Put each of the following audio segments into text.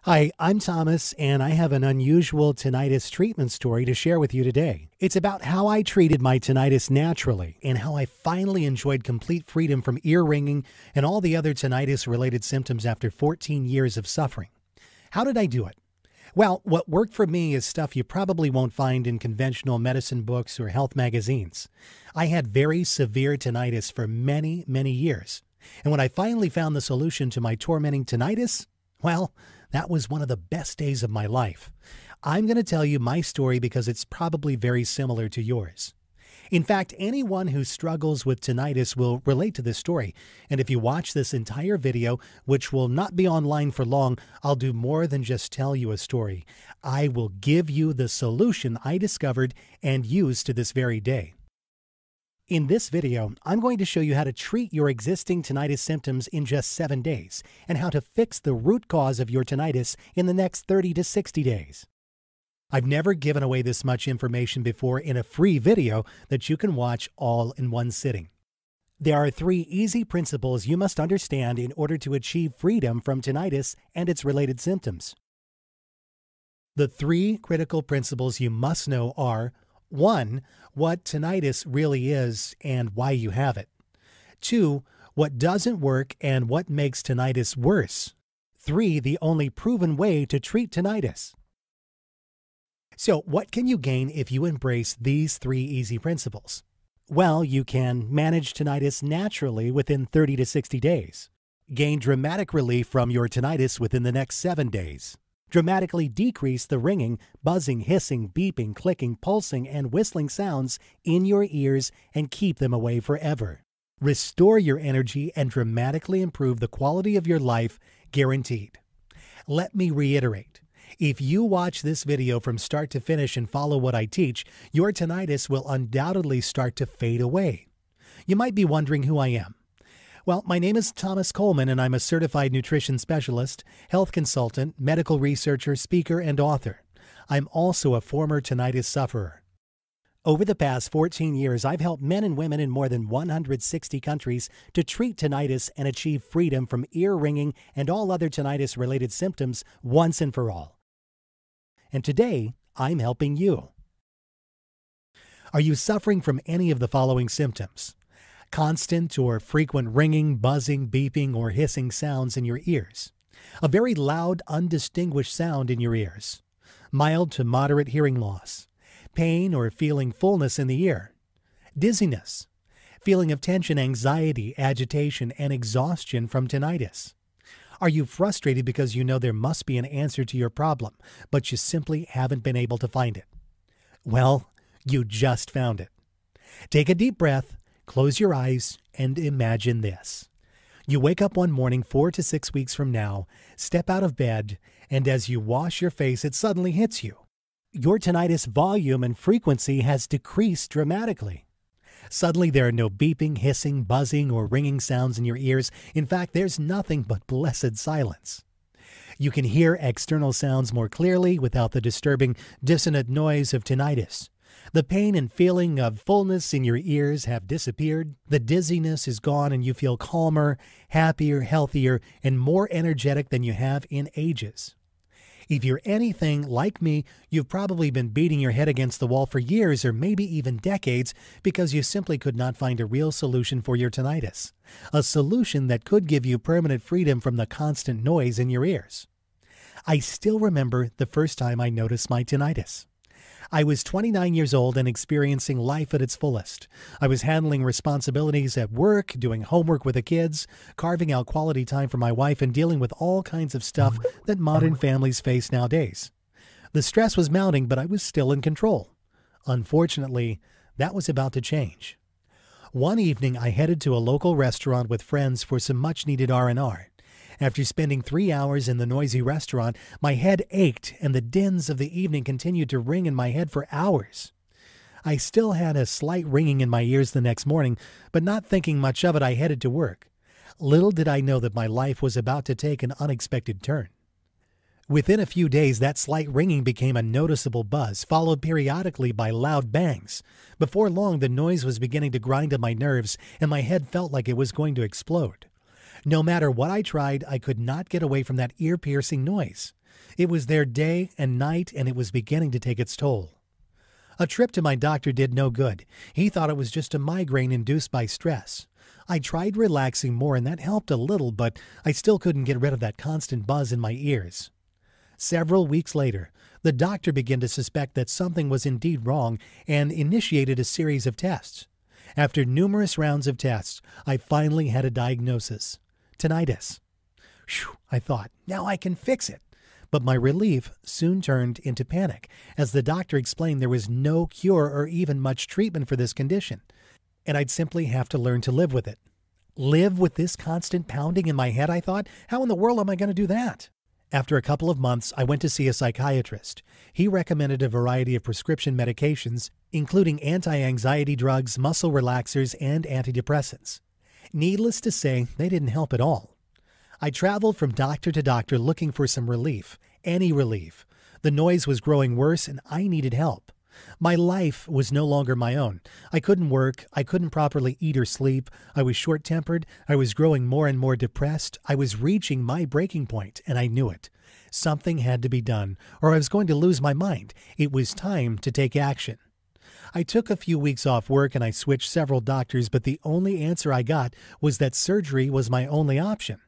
Hi, I'm Thomas, and I have an unusual tinnitus treatment story to share with you today. It's about how I treated my tinnitus naturally and how I finally enjoyed complete freedom from ear ringing and all the other tinnitus-related symptoms after 14 years of suffering. How did I do it? Well, what worked for me is stuff you probably won't find in conventional medicine books or health magazines. I had very severe tinnitus for many, many years. And when I finally found the solution to my tormenting tinnitus, well, that was one of the best days of my life. I'm going to tell you my story because it's probably very similar to yours. In fact, anyone who struggles with tinnitus will relate to this story. And if you watch this entire video, which will not be online for long, I'll do more than just tell you a story. I will give you the solution I discovered and use to this very day. In this video, I'm going to show you how to treat your existing tinnitus symptoms in just 7 days and how to fix the root cause of your tinnitus in the next 30 to 60 days. I've never given away this much information before in a free video that you can watch all in one sitting. There are 3 easy principles you must understand in order to achieve freedom from tinnitus and its related symptoms. The 3 critical principles you must know are: 1. What tinnitus really is and why you have it. 2. What doesn't work and what makes tinnitus worse. 3. The only proven way to treat tinnitus. So, what can you gain if you embrace these 3 easy principles? Well, you can manage tinnitus naturally within 30 to 60 days. Gain dramatic relief from your tinnitus within the next 7 days. Dramatically decrease the ringing, buzzing, hissing, beeping, clicking, pulsing, and whistling sounds in your ears and keep them away forever. Restore your energy and dramatically improve the quality of your life, guaranteed. Let me reiterate. If you watch this video from start to finish and follow what I teach, your tinnitus will undoubtedly start to fade away. You might be wondering who I am. Well, my name is Thomas Coleman, and I'm a certified nutrition specialist, health consultant, medical researcher, speaker, and author. I'm also a former tinnitus sufferer. Over the past 14 years, I've helped men and women in more than 160 countries to treat tinnitus and achieve freedom from ear ringing and all other tinnitus-related symptoms once and for all. And today, I'm helping you. Are you suffering from any of the following symptoms? Constant or frequent ringing, buzzing, beeping, or hissing sounds in your ears. A very loud, undistinguished sound in your ears. Mild to moderate hearing loss. Pain or feeling fullness in the ear. Dizziness. Feeling of tension, anxiety, agitation, and exhaustion from tinnitus. Are you frustrated because you know there must be an answer to your problem, but you simply haven't been able to find it? Well, you just found it. Take a deep breath. Close your eyes and imagine this. You wake up one morning 4 to 6 weeks from now, step out of bed, and as you wash your face, it suddenly hits you. Your tinnitus volume and frequency has decreased dramatically. Suddenly there are no beeping, hissing, buzzing, or ringing sounds in your ears. In fact, there's nothing but blessed silence. You can hear external sounds more clearly without the disturbing, dissonant noise of tinnitus. The pain and feeling of fullness in your ears have disappeared. The dizziness is gone and you feel calmer, happier, healthier, and more energetic than you have in ages. If you're anything like me, you've probably been beating your head against the wall for years or maybe even decades because you simply could not find a real solution for your tinnitus. A solution that could give you permanent freedom from the constant noise in your ears. I still remember the first time I noticed my tinnitus. I was 29 years old and experiencing life at its fullest. I was handling responsibilities at work, doing homework with the kids, carving out quality time for my wife, and dealing with all kinds of stuff that modern families face nowadays. The stress was mounting, but I was still in control. Unfortunately, that was about to change. One evening, I headed to a local restaurant with friends for some much-needed R&R. After spending 3 hours in the noisy restaurant, my head ached and the dins of the evening continued to ring in my head for hours. I still had a slight ringing in my ears the next morning, but not thinking much of it, I headed to work. Little did I know that my life was about to take an unexpected turn. Within a few days, that slight ringing became a noticeable buzz, followed periodically by loud bangs. Before long, the noise was beginning to grind on my nerves, and my head felt like it was going to explode. No matter what I tried, I could not get away from that ear-piercing noise. It was there day and night, and it was beginning to take its toll. A trip to my doctor did no good. He thought it was just a migraine induced by stress. I tried relaxing more, and that helped a little, but I still couldn't get rid of that constant buzz in my ears. Several weeks later, the doctor began to suspect that something was indeed wrong and initiated a series of tests. After numerous rounds of tests, I finally had a diagnosis: tinnitus. Phew, I thought, now I can fix it. But my relief soon turned into panic, as the doctor explained there was no cure or even much treatment for this condition, and I'd simply have to learn to live with it. Live with this constant pounding in my head, I thought? How in the world am I going to do that? After a couple of months, I went to see a psychiatrist. He recommended a variety of prescription medications, including anti-anxiety drugs, muscle relaxers, and antidepressants. Needless to say, they didn't help at all. I traveled from doctor to doctor looking for some relief, any relief. The noise was growing worse, and I needed help. My life was no longer my own. I couldn't work. I couldn't properly eat or sleep. I was short-tempered. I was growing more and more depressed. I was reaching my breaking point, and I knew it. Something had to be done, or I was going to lose my mind. It was time to take action. I took a few weeks off work, and I switched several doctors, but the only answer I got was that surgery was my only option.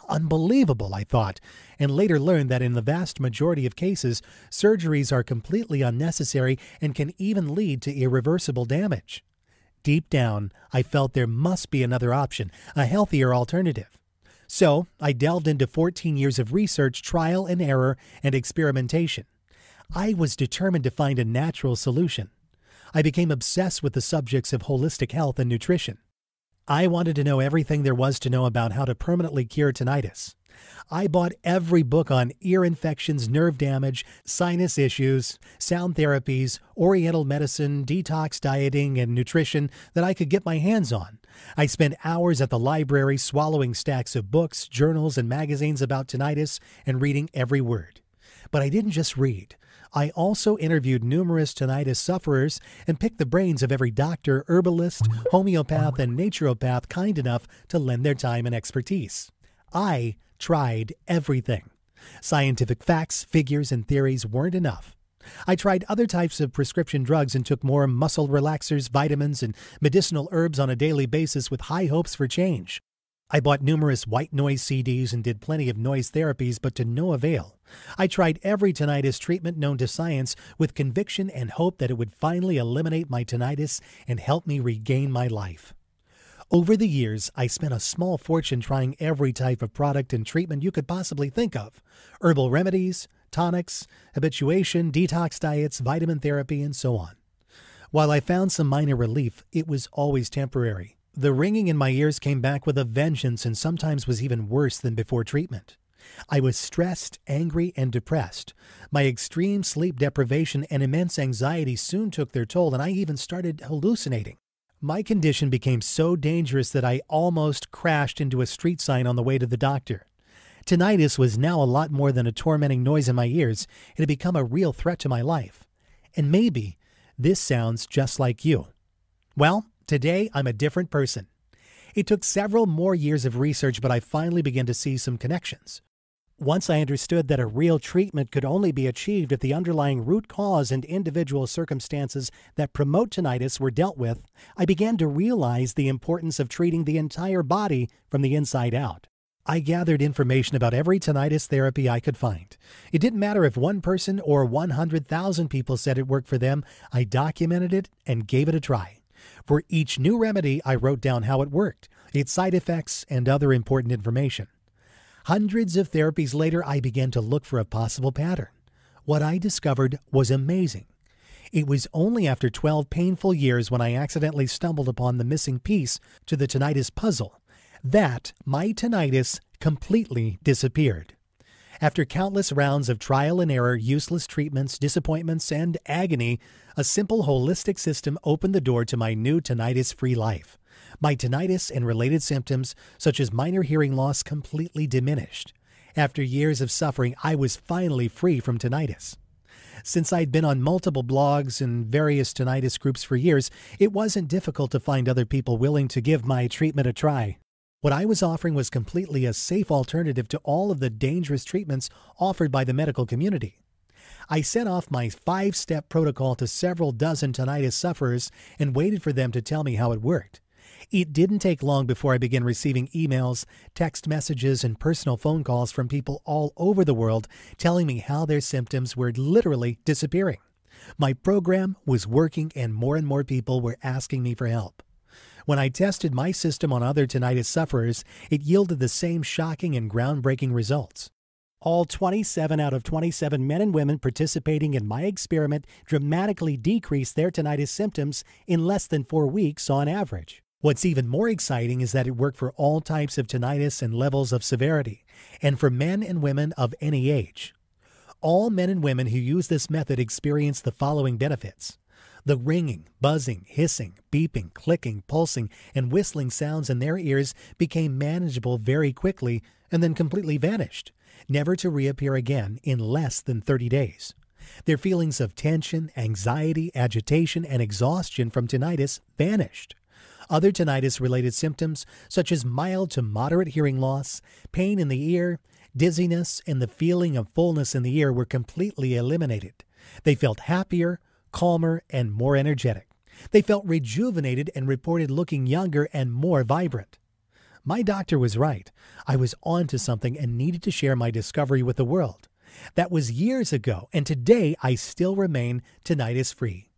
Unbelievable, I thought, and later learned that in the vast majority of cases, surgeries are completely unnecessary and can even lead to irreversible damage. Deep down, I felt there must be another option, a healthier alternative. So I delved into 14 years of research, trial and error, and experimentation. I was determined to find a natural solution. I became obsessed with the subjects of holistic health and nutrition. I wanted to know everything there was to know about how to permanently cure tinnitus. I bought every book on ear infections, nerve damage, sinus issues, sound therapies, oriental medicine, detox dieting, and nutrition that I could get my hands on. I spent hours at the library swallowing stacks of books, journals, and magazines about tinnitus and reading every word. But I didn't just read. I also interviewed numerous tinnitus sufferers and picked the brains of every doctor, herbalist, homeopath, and naturopath kind enough to lend their time and expertise. I tried everything. Scientific facts, figures, and theories weren't enough. I tried other types of prescription drugs and took more muscle relaxers, vitamins, and medicinal herbs on a daily basis with high hopes for change. I bought numerous white noise CDs and did plenty of noise therapies, but to no avail. I tried every tinnitus treatment known to science with conviction and hope that it would finally eliminate my tinnitus and help me regain my life. Over the years, I spent a small fortune trying every type of product and treatment you could possibly think of: herbal remedies, tonics, habituation, detox diets, vitamin therapy, and so on. While I found some minor relief, it was always temporary. The ringing in my ears came back with a vengeance and sometimes was even worse than before treatment. I was stressed, angry, and depressed. My extreme sleep deprivation and immense anxiety soon took their toll, and I even started hallucinating. My condition became so dangerous that I almost crashed into a street sign on the way to the doctor. Tinnitus was now a lot more than a tormenting noise in my ears. It had become a real threat to my life. And maybe this sounds just like you. Well, today I'm a different person. It took several more years of research, but I finally began to see some connections. Once I understood that a real treatment could only be achieved if the underlying root cause and individual circumstances that promote tinnitus were dealt with, I began to realize the importance of treating the entire body from the inside out. I gathered information about every tinnitus therapy I could find. It didn't matter if one person or 100,000 people said it worked for them. I documented it and gave it a try. For each new remedy, I wrote down how it worked, its side effects, and other important information. Hundreds of therapies later, I began to look for a possible pattern. What I discovered was amazing. It was only after 12 painful years, when I accidentally stumbled upon the missing piece to the tinnitus puzzle, that my tinnitus completely disappeared. After countless rounds of trial and error, useless treatments, disappointments, and agony, a simple holistic system opened the door to my new tinnitus-free life. My tinnitus and related symptoms, such as minor hearing loss, completely diminished. After years of suffering, I was finally free from tinnitus. Since I'd been on multiple blogs and various tinnitus groups for years, it wasn't difficult to find other people willing to give my treatment a try. What I was offering was completely a safe alternative to all of the dangerous treatments offered by the medical community. I sent off my 5-step protocol to several dozen tinnitus sufferers and waited for them to tell me how it worked. It didn't take long before I began receiving emails, text messages, and personal phone calls from people all over the world telling me how their symptoms were literally disappearing. My program was working and more people were asking me for help. When I tested my system on other tinnitus sufferers, it yielded the same shocking and groundbreaking results. All 27 out of 27 men and women participating in my experiment dramatically decreased their tinnitus symptoms in less than 4 weeks on average. What's even more exciting is that it worked for all types of tinnitus and levels of severity, and for men and women of any age. All men and women who use this method experience the following benefits. The ringing, buzzing, hissing, beeping, clicking, pulsing, and whistling sounds in their ears became manageable very quickly and then completely vanished, never to reappear again in less than 30 days. Their feelings of tension, anxiety, agitation, and exhaustion from tinnitus vanished. Other tinnitus-related symptoms, such as mild to moderate hearing loss, pain in the ear, dizziness, and the feeling of fullness in the ear were completely eliminated. They felt happier, calmer, and more energetic. They felt rejuvenated and reported looking younger and more vibrant. My doctor was right. I was onto something and needed to share my discovery with the world. That was years ago, and today I still remain tinnitus-free.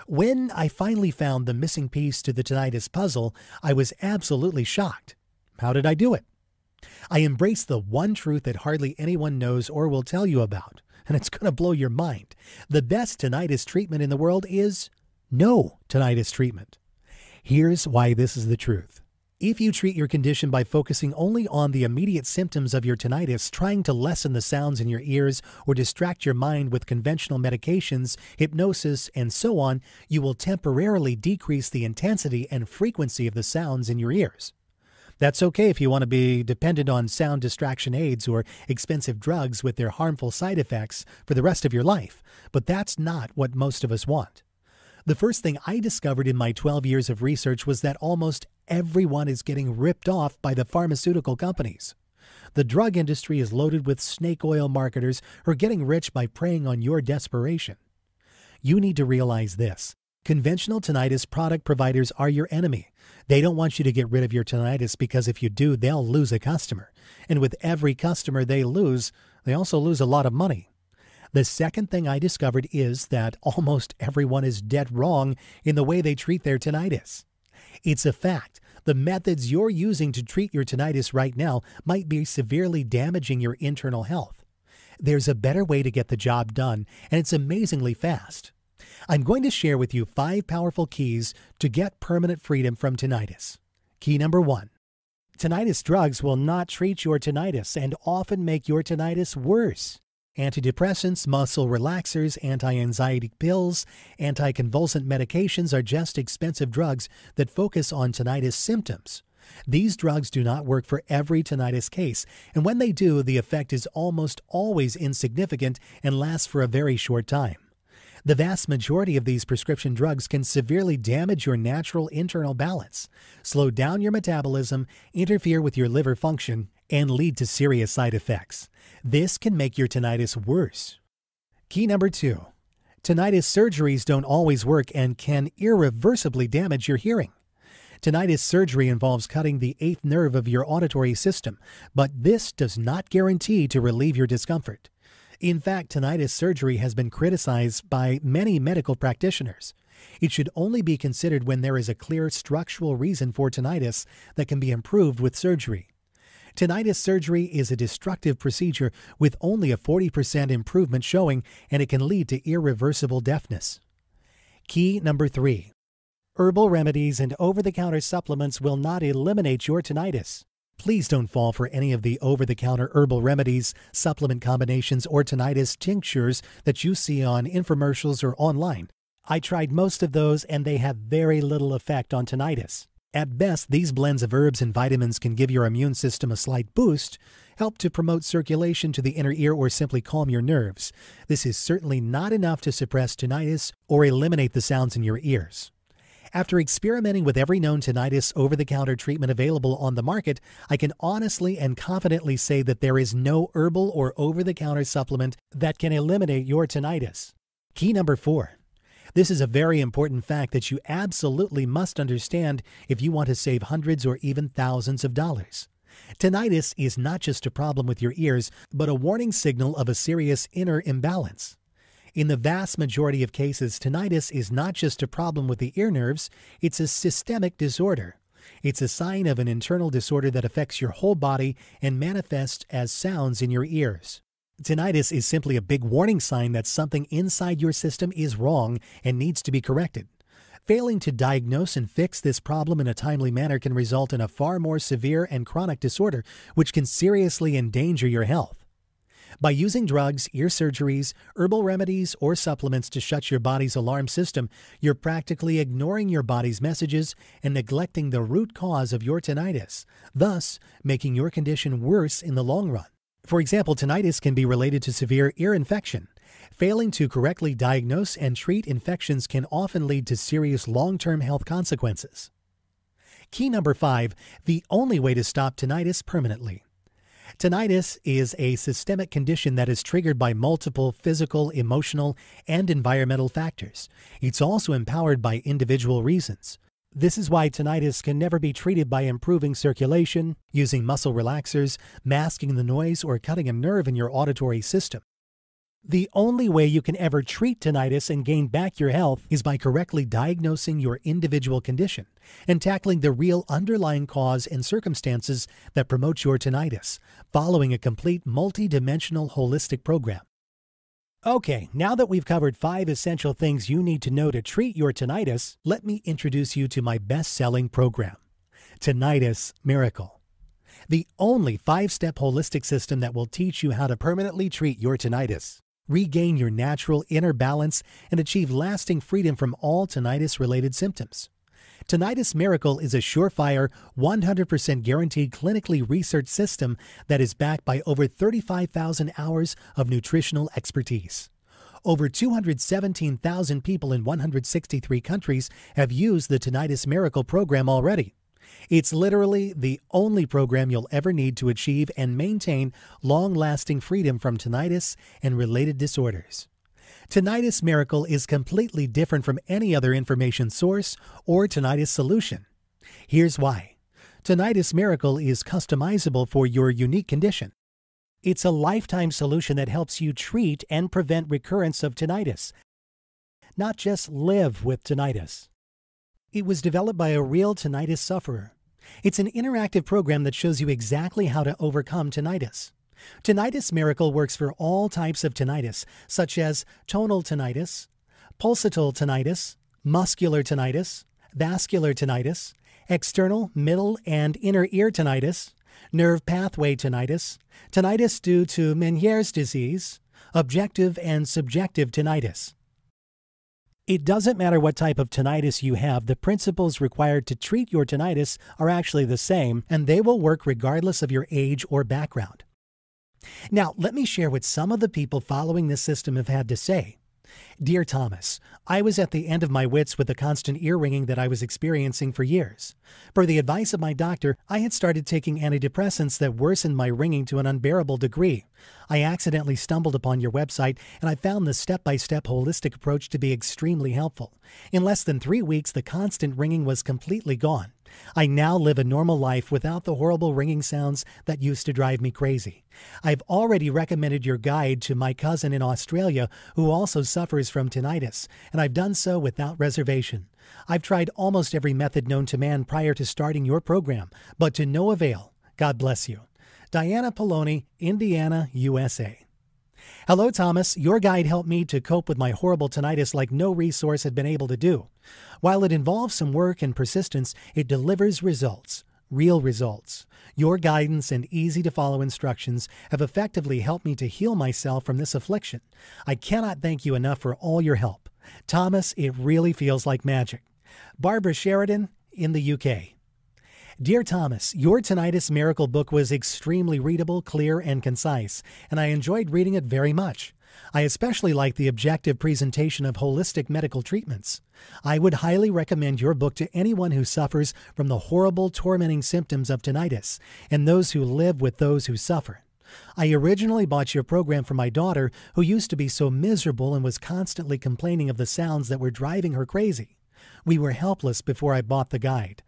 When I finally found the missing piece to the tinnitus puzzle, I was absolutely shocked. How did I do it? I embraced the one truth that hardly anyone knows or will tell you about, and it's going to blow your mind. The best tinnitus treatment in the world is no tinnitus treatment. Here's why this is the truth. If you treat your condition by focusing only on the immediate symptoms of your tinnitus, trying to lessen the sounds in your ears or distract your mind with conventional medications, hypnosis, and so on, you will temporarily decrease the intensity and frequency of the sounds in your ears. That's okay if you want to be dependent on sound distraction aids or expensive drugs with their harmful side effects for the rest of your life, but that's not what most of us want. The first thing I discovered in my 12 years of research was that almost everyone is getting ripped off by the pharmaceutical companies. The drug industry is loaded with snake oil marketers who are getting rich by preying on your desperation. You need to realize this. Conventional tinnitus product providers are your enemy. They don't want you to get rid of your tinnitus because if you do, they'll lose a customer. And with every customer they lose, they also lose a lot of money. The second thing I discovered is that almost everyone is dead wrong in the way they treat their tinnitus. It's a fact. The methods you're using to treat your tinnitus right now might be severely damaging your internal health. There's a better way to get the job done, and it's amazingly fast. I'm going to share with you 5 powerful keys to get permanent freedom from tinnitus. Key number 1. Tinnitus drugs will not treat your tinnitus and often make your tinnitus worse. Antidepressants, muscle relaxers, anti-anxiety pills, anticonvulsant medications are just expensive drugs that focus on tinnitus symptoms. These drugs do not work for every tinnitus case, and when they do, the effect is almost always insignificant and lasts for a very short time. The vast majority of these prescription drugs can severely damage your natural internal balance, slow down your metabolism, interfere with your liver function, and lead to serious side effects. This can make your tinnitus worse. Key number 2. Tinnitus surgeries don't always work and can irreversibly damage your hearing. Tinnitus surgery involves cutting the 8th nerve of your auditory system, but this does not guarantee to relieve your discomfort. In fact, tinnitus surgery has been criticized by many medical practitioners. It should only be considered when there is a clear structural reason for tinnitus that can be improved with surgery. Tinnitus surgery is a destructive procedure with only a 40% improvement showing, and it can lead to irreversible deafness. Key number 3. Herbal remedies and over-the-counter supplements will not eliminate your tinnitus. Please don't fall for any of the over-the-counter herbal remedies, supplement combinations, or tinnitus tinctures that you see on infomercials or online. I tried most of those and they have very little effect on tinnitus. At best, these blends of herbs and vitamins can give your immune system a slight boost, help to promote circulation to the inner ear, or simply calm your nerves. This is certainly not enough to suppress tinnitus or eliminate the sounds in your ears. After experimenting with every known tinnitus over-the-counter treatment available on the market, I can honestly and confidently say that there is no herbal or over-the-counter supplement that can eliminate your tinnitus. Key number 4. This is a very important fact that you absolutely must understand if you want to save hundreds or even thousands of dollars. Tinnitus is not just a problem with your ears, but a warning signal of a serious inner imbalance. In the vast majority of cases, tinnitus is not just a problem with the ear nerves, it's a systemic disorder. It's a sign of an internal disorder that affects your whole body and manifests as sounds in your ears. Tinnitus is simply a big warning sign that something inside your system is wrong and needs to be corrected. Failing to diagnose and fix this problem in a timely manner can result in a far more severe and chronic disorder, which can seriously endanger your health. By using drugs, ear surgeries, herbal remedies, or supplements to shut your body's alarm system, you're practically ignoring your body's messages and neglecting the root cause of your tinnitus, thus making your condition worse in the long run. For example, tinnitus can be related to severe ear infection. Failing to correctly diagnose and treat infections can often lead to serious long-term health consequences. Key number 5, the only way to stop tinnitus permanently. Tinnitus is a systemic condition that is triggered by multiple physical, emotional, and environmental factors. It's also empowered by individual reasons. This is why tinnitus can never be treated by improving circulation, using muscle relaxers, masking the noise, or cutting a nerve in your auditory system. The only way you can ever treat tinnitus and gain back your health is by correctly diagnosing your individual condition and tackling the real underlying cause and circumstances that promote your tinnitus, following a complete multi-dimensional holistic program. Okay, now that we've covered 5 essential things you need to know to treat your tinnitus, let me introduce you to my best-selling program, Tinnitus Miracle. The only 5-step holistic system that will teach you how to permanently treat your tinnitus, regain your natural inner balance, and achieve lasting freedom from all tinnitus-related symptoms. Tinnitus Miracle is a surefire, 100% guaranteed clinically researched system that is backed by over 35,000 hours of nutritional expertise. Over 217,000 people in 163 countries have used the Tinnitus Miracle program already. It's literally the only program you'll ever need to achieve and maintain long-lasting freedom from tinnitus and related disorders. Tinnitus Miracle is completely different from any other information source or tinnitus solution. Here's why. Tinnitus Miracle is customizable for your unique condition. It's a lifetime solution that helps you treat and prevent recurrence of tinnitus, not just live with tinnitus. It was developed by a real tinnitus sufferer. It's an interactive program that shows you exactly how to overcome tinnitus. Tinnitus Miracle works for all types of tinnitus, such as tonal tinnitus, pulsatile tinnitus, muscular tinnitus, vascular tinnitus, external, middle, and inner ear tinnitus, nerve pathway tinnitus, tinnitus due to Meniere's disease, objective and subjective tinnitus. It doesn't matter what type of tinnitus you have, the principles required to treat your tinnitus are actually the same, and they will work regardless of your age or background. Now, let me share what some of the people following this system have had to say. Dear Thomas, I was at the end of my wits with the constant ear ringing that I was experiencing for years. Per the advice of my doctor, I had started taking antidepressants that worsened my ringing to an unbearable degree. I accidentally stumbled upon your website, and I found the step-by-step holistic approach to be extremely helpful. In less than 3 weeks, the constant ringing was completely gone. I now live a normal life without the horrible ringing sounds that used to drive me crazy. I've already recommended your guide to my cousin in Australia who also suffers from tinnitus, and I've done so without reservation. I've tried almost every method known to man prior to starting your program, but to no avail. God bless you. Diana Poloni, Indiana, USA. Hello, Thomas. Your guide helped me to cope with my horrible tinnitus like no resource had been able to do. While it involves some work and persistence, it delivers results, real results. Your guidance and easy-to-follow instructions have effectively helped me to heal myself from this affliction. I cannot thank you enough for all your help. Thomas, it really feels like magic. Barbara Sheridan in the UK. Dear Thomas, your Tinnitus Miracle book was extremely readable, clear, and concise, and I enjoyed reading it very much. I especially like the objective presentation of holistic medical treatments. I would highly recommend your book to anyone who suffers from the horrible, tormenting symptoms of tinnitus and those who live with those who suffer. I originally bought your program for my daughter, who used to be so miserable and was constantly complaining of the sounds that were driving her crazy. We were helpless before I bought the guide,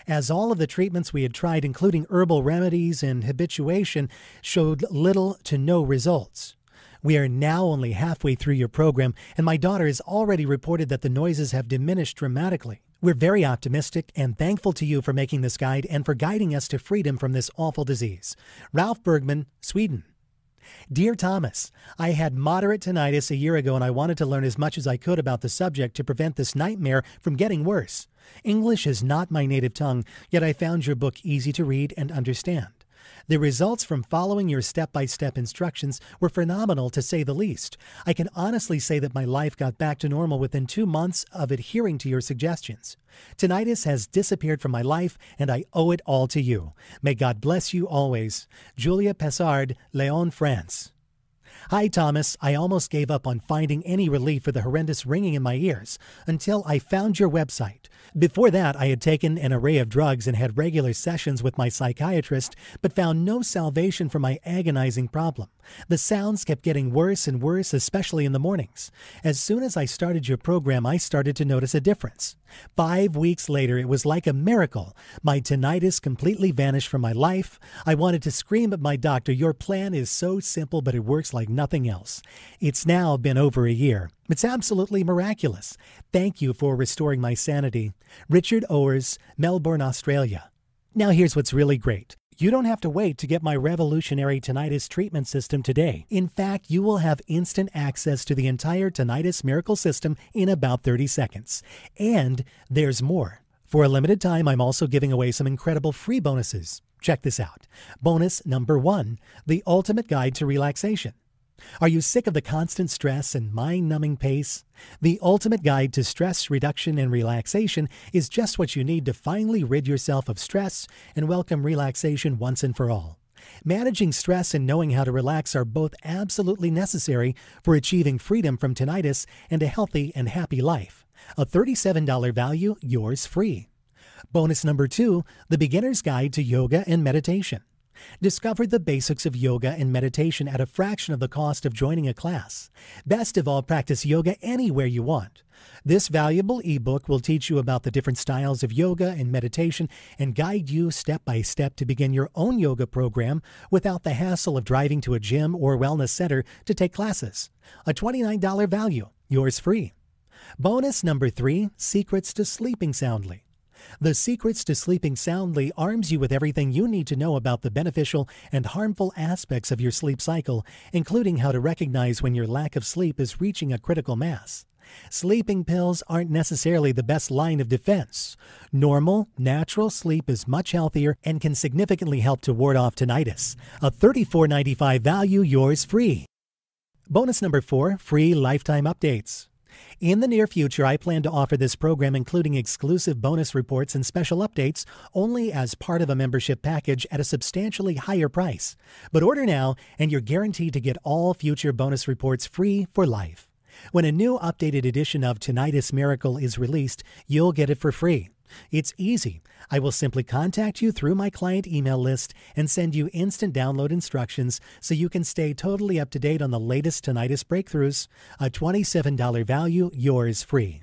as all of the treatments we had tried, including herbal remedies and habituation, showed little to no results. We are now only halfway through your program, and my daughter has already reported that the noises have diminished dramatically. We're very optimistic and thankful to you for making this guide and for guiding us to freedom from this awful disease. Ralph Bergman, Sweden. Dear Thomas, I had moderate tinnitus a year ago and I wanted to learn as much as I could about the subject to prevent this nightmare from getting worse. English is not my native tongue, yet I found your book easy to read and understand. The results from following your step-by-step instructions were phenomenal, to say the least. I can honestly say that my life got back to normal within 2 months of adhering to your suggestions. Tinnitus has disappeared from my life, and I owe it all to you. May God bless you always. Julia Pessard, Lyon, France. Hi, Thomas. I almost gave up on finding any relief for the horrendous ringing in my ears until I found your website. Before that, I had taken an array of drugs and had regular sessions with my psychiatrist, but found no salvation for my agonizing problem. The sounds kept getting worse and worse, especially in the mornings. As soon as I started your program, I started to notice a difference. 5 weeks later, it was like a miracle. My tinnitus completely vanished from my life. I wanted to scream at my doctor, "Your plan is so simple, but it works like nothing else." It's now been over a year. It's absolutely miraculous. Thank you for restoring my sanity. Richard Owers, Melbourne, Australia. Now here's what's really great. You don't have to wait to get my revolutionary tinnitus treatment system today. In fact, you will have instant access to the entire Tinnitus Miracle system in about 30 seconds. And there's more. For a limited time, I'm also giving away some incredible free bonuses. Check this out. Bonus number 1, the ultimate guide to relaxation. Are you sick of the constant stress and mind-numbing pace? The ultimate guide to stress reduction and relaxation is just what you need to finally rid yourself of stress and welcome relaxation once and for all. Managing stress and knowing how to relax are both absolutely necessary for achieving freedom from tinnitus and a healthy and happy life. A $37 value, yours free. Bonus number 2, the beginner's guide to yoga and meditation. Discover the basics of yoga and meditation at a fraction of the cost of joining a class. Best of all, practice yoga anywhere you want. This valuable ebook will teach you about the different styles of yoga and meditation and guide you step by step to begin your own yoga program without the hassle of driving to a gym or wellness center to take classes. A $29 value, yours free. Bonus number 3, Secrets to Sleeping Soundly. The Secrets to Sleeping Soundly arms you with everything you need to know about the beneficial and harmful aspects of your sleep cycle, including how to recognize when your lack of sleep is reaching a critical mass. Sleeping pills aren't necessarily the best line of defense. Normal, natural sleep is much healthier and can significantly help to ward off tinnitus. A $34.95 value, yours free. Bonus number 4, free lifetime updates. In the near future, I plan to offer this program including exclusive bonus reports and special updates only as part of a membership package at a substantially higher price. But order now and you're guaranteed to get all future bonus reports free for life. When a new updated edition of Tinnitus Miracle is released, you'll get it for free. It's easy. I will simply contact you through my client email list and send you instant download instructions so you can stay totally up to date on the latest tinnitus breakthroughs. A $27 value, yours free.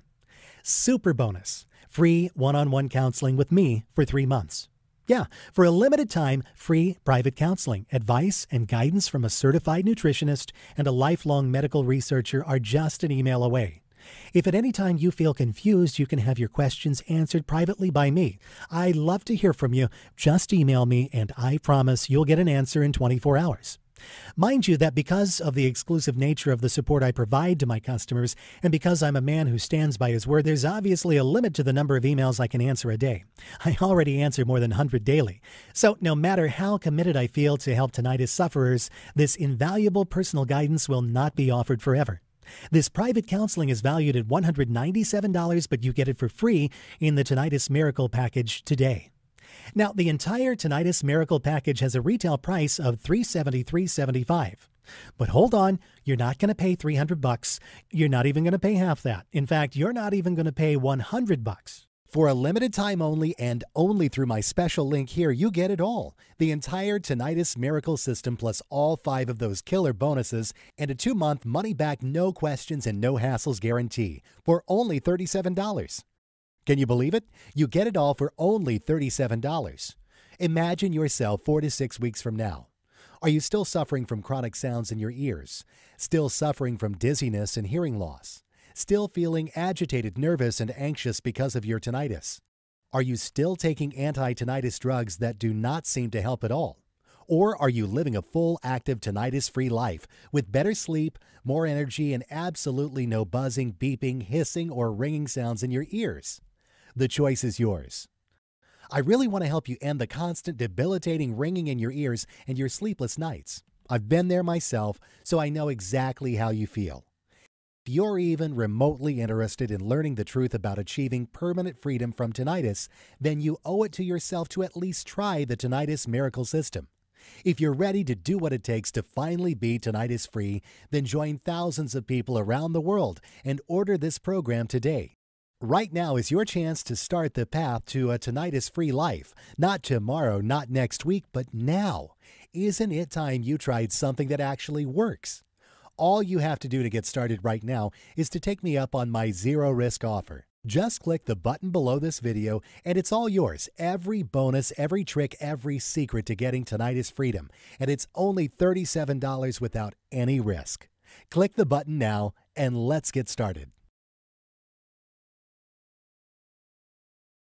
Super bonus. Free one-on-one counseling with me for 3 months. Yeah, for a limited time, free private counseling, advice, and guidance from a certified nutritionist and a lifelong medical researcher are just an email away. If at any time you feel confused, you can have your questions answered privately by me. I'd love to hear from you. Just email me, and I promise you'll get an answer in 24 hours. Mind you that because of the exclusive nature of the support I provide to my customers, and because I'm a man who stands by his word, there's obviously a limit to the number of emails I can answer a day. I already answer more than 100 daily. So no matter how committed I feel to help tinnitus sufferers, this invaluable personal guidance will not be offered forever. This private counseling is valued at $197, but you get it for free in the Tinnitus Miracle package today. Now, the entire Tinnitus Miracle Package has a retail price of $373.75. But hold on, you're not going to pay $300. You're not even going to pay half that. In fact, you're not even going to pay $100. For a limited time only and only through my special link here, you get it all. The entire Tinnitus Miracle System plus all 5 of those killer bonuses and a 2-month money-back, no questions and no hassles guarantee for only $37. Can you believe it? You get it all for only $37. Imagine yourself 4 to 6 weeks from now. Are you still suffering from chronic sounds in your ears? Still suffering from dizziness and hearing loss? Still feeling agitated, nervous, and anxious because of your tinnitus? Are you still taking anti-tinnitus drugs that do not seem to help at all? Or are you living a full, active, tinnitus-free life with better sleep, more energy, and absolutely no buzzing, beeping, hissing, or ringing sounds in your ears? The choice is yours. I really want to help you end the constant debilitating ringing in your ears and your sleepless nights. I've been there myself, so I know exactly how you feel. If you're even remotely interested in learning the truth about achieving permanent freedom from tinnitus, then you owe it to yourself to at least try the Tinnitus Miracle System. If you're ready to do what it takes to finally be tinnitus-free, then join thousands of people around the world and order this program today. Right now is your chance to start the path to a tinnitus-free life. Not tomorrow, not next week, but now. Isn't it time you tried something that actually works? All you have to do to get started right now is to take me up on my zero-risk offer. Just click the button below this video and it's all yours. Every bonus, every trick, every secret to getting tinnitus freedom. And it's only $37 without any risk. Click the button now and let's get started.